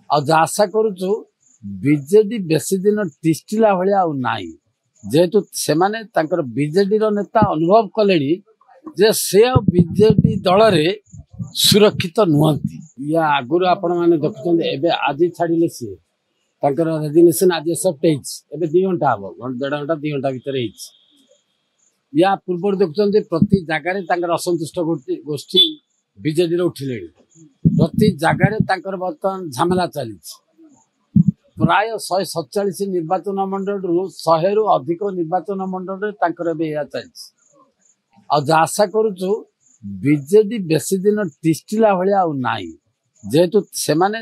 आशा करुचु BJD बेसी दिन तिष्टिला भाया नाई जेहेतु से माने बीजेडी नेता अनुभव कले जे से बीजेडी दल रे सुरक्षित नुहति या आगुरी आपण मैंने देखुं आज छाड़े सी रेजिग्नेशन आज एक्सेप्ट होबे 2 घंटा हम 1.5 घंटा 2 घंटा भितर या पूर्व देखुं प्रति जगार असंतुष्ट गोष्ठी बीजेडी उठिले प्रति जगार बर्तमान झमेला चली प्राय 147 निर्वाचन मंडल रु 100 रु अधिक निर्वाचन मंडल चली आशा करुचु बीजेडी बेसी दिन तिष्टिला भाया नाई जेहेतु से माने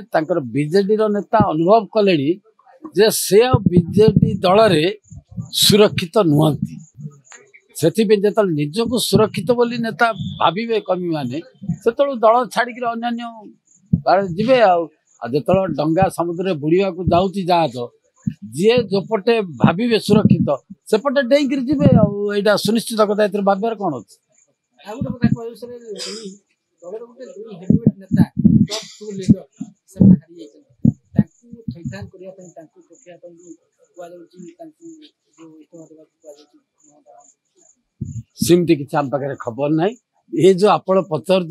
बीजेडी नेता अनुभव कले जे से बीजेडी दल रे सुरक्षित नुहति से जो निजक सुरक्षित बोली नेता भावे कमी माने से दल छाड़िक अन्य जीवे जो डंगा समुद्र बुड़िया जाऊँगी जहाज जी जोपटे भावे सुरक्षित सेपटे डेईक जी यहाँ सुनिश्चित कथा भाव कौन अच्छे सिमती किसी आम पाखे खबर ना ये जो आप पचार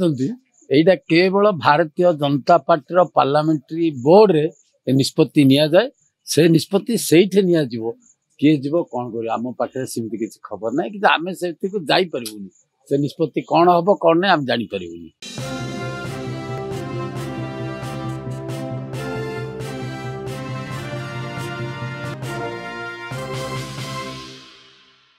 यहाँ केवल Bharatiya Janata party parliamentary board रे निष्पत्ति नि जाए से निष्पत्ति से किए जीव कौन कर आम पाखे सेमती किसी खबर ना कि आम से जापर से निष्पत्ति कौन हम कौन नहीं आम जापर।